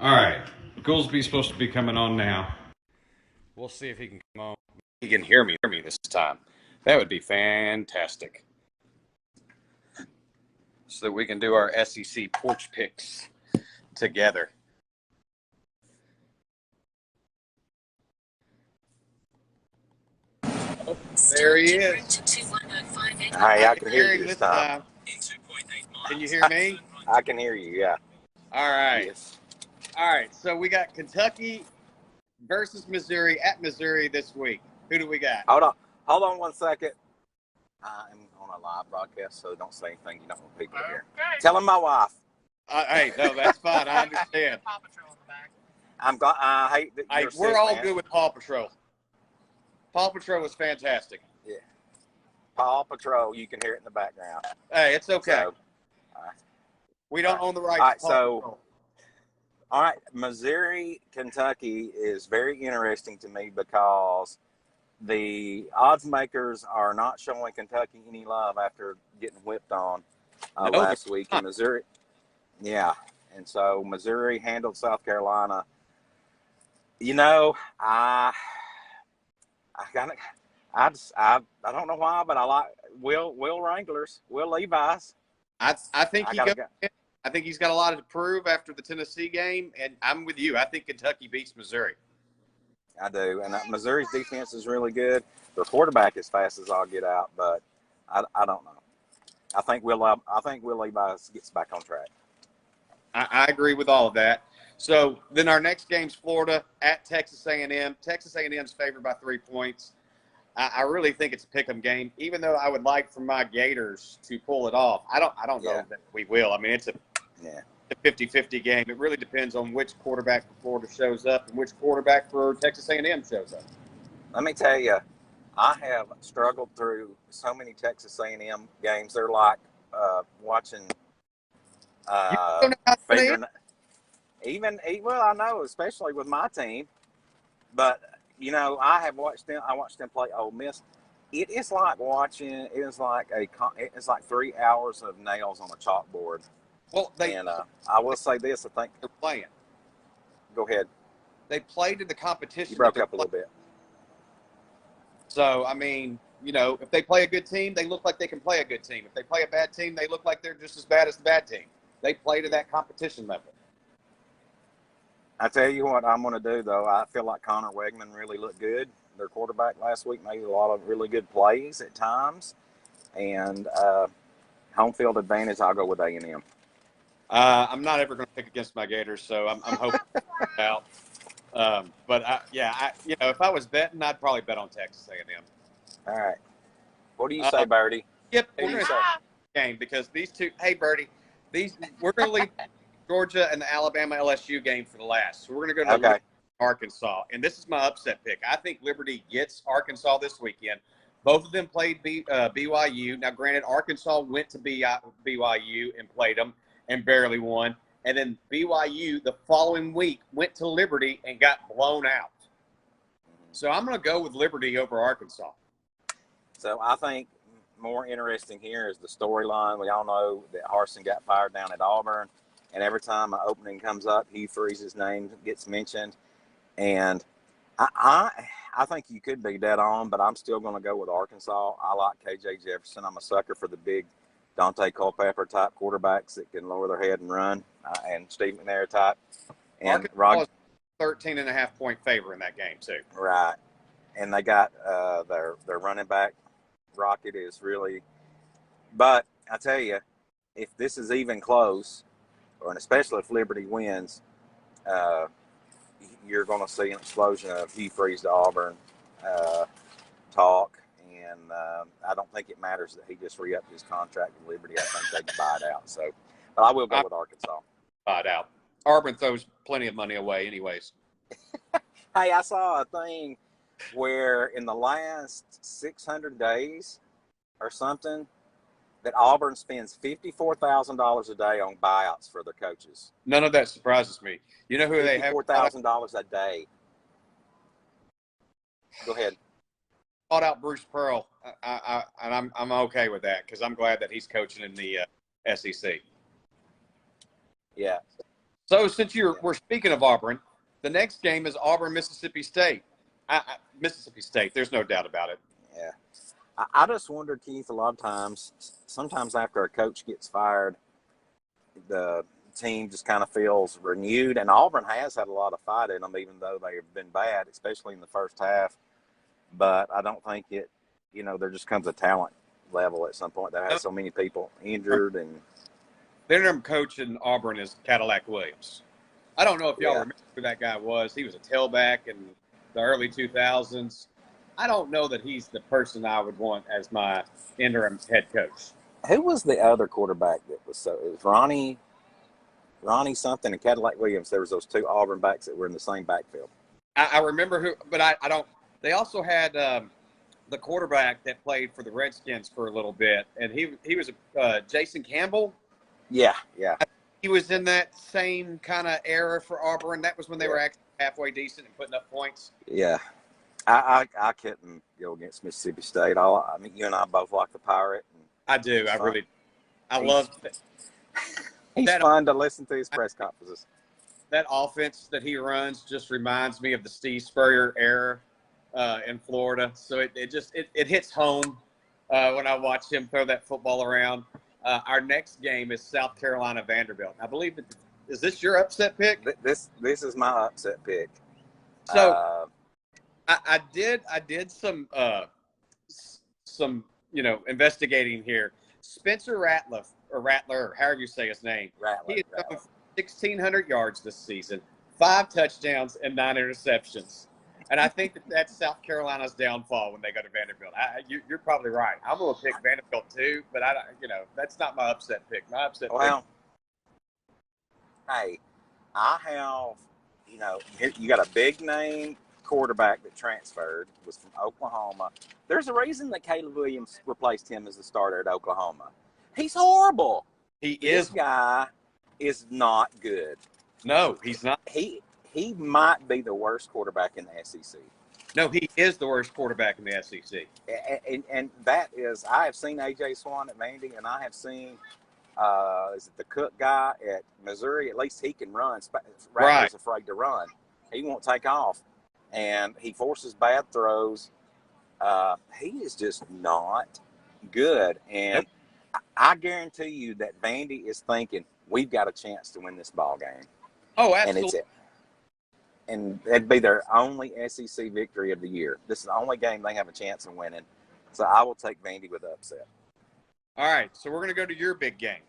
All right. Goolesby's supposed to be coming on now. We'll see if he can come on. He can hear me this time. That would be fantastic. So that we can do our SEC porch picks together. Oh, there he is. Hi, I can hear you this time. Can you hear me? I can hear you, yeah. All right. Yes. All right. So we got Kentucky versus Missouri at Missouri this week. Who do we got? Hold on 1 second. I'm on a live broadcast, so don't say anything you don't want people to hear. Tell him my wife. Hey, no, that's fine. I understand. I hate that you're we're sick, all man. good with Paw Patrol. Paw Patrol was fantastic. Yeah. Paw Patrol, you can hear it in the background. Hey, it's okay. So, we don't own the rights all right, to Paw Patrol. All right, Missouri, Kentucky is very interesting to me because the odds makers are not showing Kentucky any love after getting whipped on last week in Missouri. Yeah, and so Missouri handled South Carolina. You know, I don't know why, but I like Will Wranglers, Will Levi's. I think I think he's got a lot to prove after the Tennessee game, and I'm with you. I think Kentucky beats Missouri. I do, and Missouri's defense is really good. Their quarterback is fast as all get out, but I don't know. I think Will Levi's gets back on track. I agree with all of that. So then our next game's Florida at Texas A&M. Texas A&M's favored by 3 points. I really think it's a pick'em game, even though I would like for my Gators to pull it off. I don't know that we will. I mean, it's a 50-50 game. It really depends on which quarterback for Florida shows up and which quarterback for Texas A&M shows up. Let me tell you, I have struggled through so many Texas A&M games. They're like watching. Well, I know, especially with my team, but you know, I watched them play Ole Miss. It is like watching. It's like 3 hours of nails on a chalkboard. Well, I will say this: I think they're playing. Go ahead. They played in the competition. You broke up a little bit. So I mean, you know, if they play a good team, they look like they can play a good team. If they play a bad team, they look like they're just as bad as the bad team. They play to that competition level. I tell you what I'm going to do, though. I feel like Connor Wegman really looked good. Their quarterback last week made a lot of really good plays at times. And home field advantage, I'll go with A&M. I'm not ever going to pick against my Gators, so I'm hoping out. If I was betting, I'd probably bet on Texas A&M. All right. What do you say, Birdie? Yep, we're going to game because these two. Hey, Birdie, we're going to leave Georgia and the Alabama LSU game for the last. So we're going to go to Arkansas, and this is my upset pick. I think Liberty gets Arkansas this weekend. Both of them played BYU. Now, granted, Arkansas went to BYU and played them and barely won. And then BYU the following week went to Liberty and got blown out. So I'm going to go with Liberty over Arkansas. So I think more interesting here is the storyline. We all know that Harsin got fired down at Auburn. And every time an opening comes up, Hugh Freeze's name gets mentioned. And I think you could be dead on, but I'm still going to go with Arkansas. I like KJ Jefferson. I'm a sucker for the big Dante Culpepper type quarterbacks that can lower their head and run, and Steve McNair type. And Arkansas was 13.5-point favor in that game too. Right, and they got their running back Rocket is really. But I tell you, if this is even close, and especially if Liberty wins, you're going to see an explosion of Hugh Freeze to Auburn talk. And I don't think it matters that he just re-upped his contract with Liberty. I think they can buy it out. So, but I will go with Arkansas. Buy it out. Auburn throws plenty of money away anyways. Hey, I saw a thing where in the last 600 days or something, that Auburn spends $54,000 a day on buyouts for their coaches. None of that surprises me. You know who they have? $54,000 a day. Go ahead. Bought out Bruce Pearl, and I'm okay with that because I'm glad that he's coaching in the SEC. Yeah. So since we're speaking of Auburn, the next game is Auburn, Mississippi State. Mississippi State, there's no doubt about it. Yeah. I just wonder, Keith, a lot of times, sometimes after a coach gets fired, the team just kind of feels renewed. And Auburn has had a lot of fight in them, even though they have been bad, especially in the first half. But I don't think there just comes a talent level at some point that has so many people injured. And their interim coach in Auburn is Cadillac Williams. I don't know if y'all remember who that guy was. He was a tailback in the early 2000s. I don't know that he's the person I would want as my interim head coach. Who was the other quarterback that was it was Ronnie something and Cadillac Williams. There was those two Auburn backs that were in the same backfield. I remember who, but I don't. They also had the quarterback that played for the Redskins for a little bit, and he was Jason Campbell. Yeah. He was in that same kind of era for Auburn. That was when they were actually halfway decent and putting up points. Yeah. I couldn't go against Mississippi State. I mean, you and I both like the Pirate. I do. I love it. He's fun to listen to his press conferences. That offense that he runs just reminds me of the Steve Spurrier era in Florida. So it hits home when I watch him throw that football around. Our next game is South Carolina Vanderbilt. I believe is this your upset pick? This is my upset pick. So I did some investigating here. Spencer Rattler, or however you say his name. He has thrown 1,600 yards this season, 5 touchdowns and 9 interceptions. And I think that's South Carolina's downfall when they go to Vanderbilt. You're probably right. I'm going to pick Vanderbilt too, but that's not my upset pick. My upset pick. Hey, I have, you got a big name quarterback that transferred, was from Oklahoma. There's a reason that Caleb Williams replaced him as the starter at Oklahoma. He's horrible. This guy is not good. No, he's not. He might be the worst quarterback in the SEC. No, he is the worst quarterback in the SEC. And that is, I have seen A.J. Swan at Vandy, and I have seen, is it the Cook guy at Missouri? At least he can run. Rattler's afraid to run. He won't take off. And he forces bad throws. He is just not good. And I guarantee you that Vandy is thinking, we've got a chance to win this ball game. Oh, absolutely. And it'd be their only SEC victory of the year. This is the only game they have a chance of winning. So I will take Vandy with the upset. All right, so we're going to go to your big game.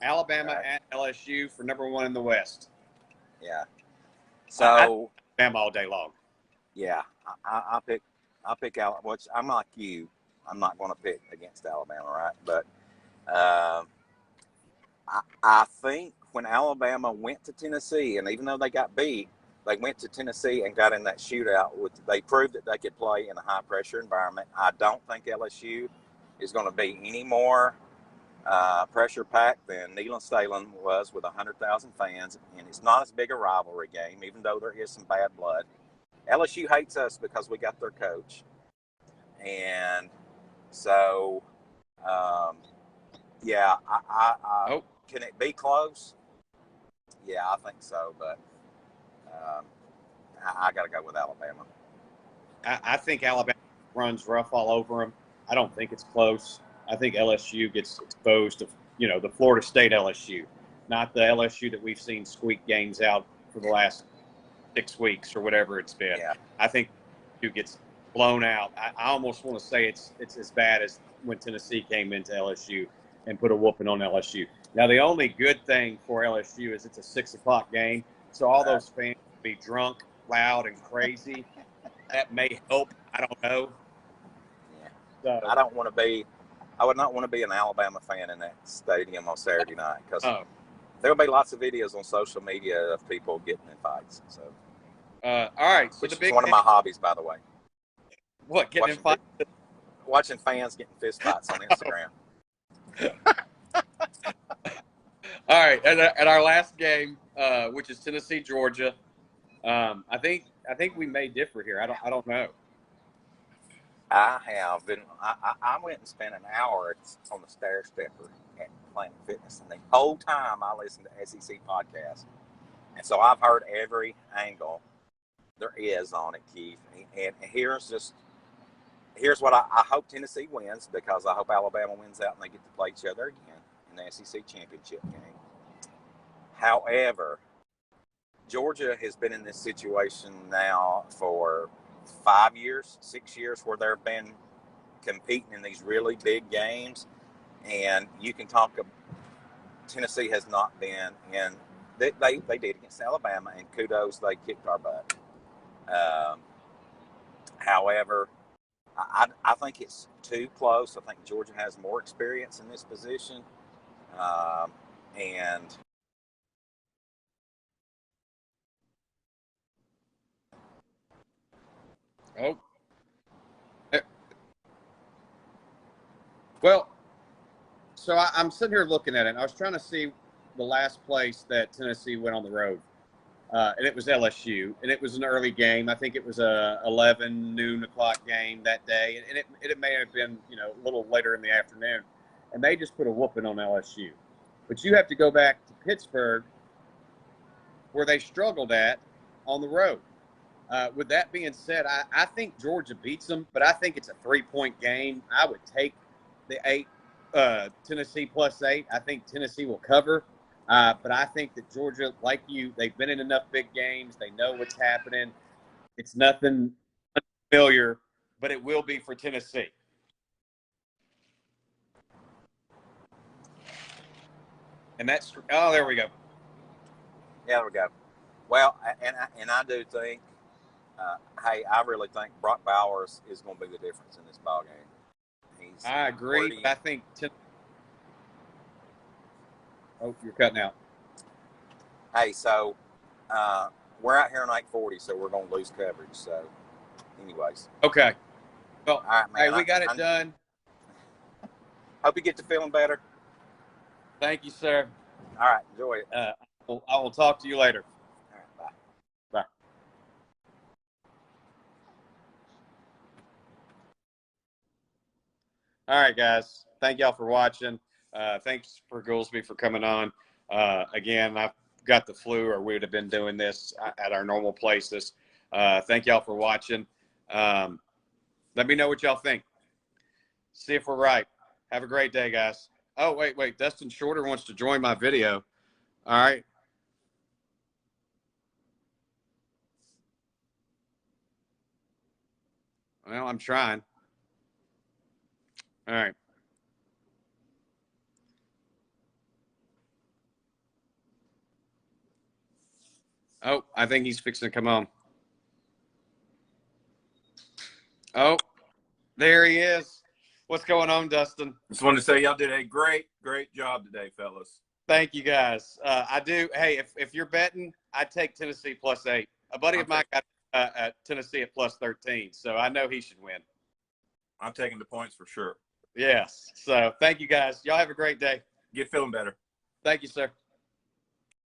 Alabama at LSU for number 1 in the West. Yeah. So Alabama all day long. Yeah, I pick Alabama. Which I'm like you. I'm not going to pick against Alabama, right? But I think when Alabama went to Tennessee, and even though they got beat, they went to Tennessee and got in that shootout. They proved that they could play in a high-pressure environment. I don't think LSU is going to be any more pressure-packed than Neyland-Stadium was with 100,000 fans, and it's not as big a rivalry game, even though there is some bad blood. LSU hates us because we got their coach. And so, can it be close? Yeah, I think so, but I got to go with Alabama. I think Alabama runs rough all over them. I don't think it's close. I think LSU gets exposed to, the Florida State LSU, not the LSU that we've seen squeak games out for the last 6 weeks or whatever it's been. Yeah. I think LSU gets blown out. I almost want to say it's as bad as when Tennessee came into LSU and put a whooping on LSU. Now, the only good thing for LSU is it's a 6 o'clock game, so all those fans will be drunk, loud, and crazy. That may help. I don't know. Yeah. So, I would not want to be an Alabama fan in that stadium on Saturday night because there will be lots of videos on social media of people getting in fights. So, all right. So which is one of my hobbies, by the way. What, getting in fights? Watching fans getting fist fights on Instagram. All right, at our last game, which is Tennessee, Georgia, I think we may differ here. I don't know. I have been. I went and spent an hour on the stair stepper at Planet Fitness, and the whole time I listened to SEC podcast. And so I've heard every angle there is on it, Keith. And here's what I hope Tennessee wins, because I hope Alabama wins out and they get to play each other again in the SEC championship game. However, Georgia has been in this situation now for 5 years, 6 years, where they've been competing in these really big games. And you can talk, Tennessee has not been in, they did against Alabama, and kudos, they kicked our butt. However, I think it's too close. I think Georgia has more experience in this position. And oh, well, so I'm sitting here looking at it, and I was trying to see the last place that Tennessee went on the road. And it was LSU, and it was an early game. I think it was a 11 noon o'clock game that day, and it may have been, you know, a little later in the afternoon, and they just put a whooping on LSU. But you have to go back to Pittsburgh, where they struggled at on the road. With that being said, I think Georgia beats them, but I think it's a 3-point game. I would take the 8, Tennessee +8. I think Tennessee will cover. But I think that Georgia, like you, they've been in enough big games. They know what's happening. It's nothing unfamiliar, but it will be for Tennessee. And that's – oh, there we go. Yeah, there we go. Well, and I do think, hey, I really think Brock Bowers is going to be the difference in this ball game. I agree. I think oh, you're cutting out. Hey, so we're out here on 840, so we're going to lose coverage. So, anyways. Okay. Well, all right, man, hey, we got it done. Hope you get to feeling better. Thank you, sir. All right, enjoy it. I will talk to you later. All right, bye. Bye. All right, guys. Thank y'all for watching. Thanks for Goolesby for coming on. Again, I've got the flu, or we would have been doing this at our normal places. Thank y'all for watching. Let me know what y'all think. See if we're right. Have a great day, guys. Oh, wait. Dustin Shorter wants to join my video. All right. Well, I'm trying. All right. Oh, I think he's fixing to come on. Oh, there he is. What's going on, Dustin? Just wanted to say y'all did a great job today, fellas. Thank you, guys. I do. Hey, if you're betting, I'd take Tennessee +8. A buddy of mine got Tennessee at +13, so I know he should win. I'm taking the points for sure. Yes. So thank you, guys. Y'all have a great day. Get feeling better. Thank you, sir.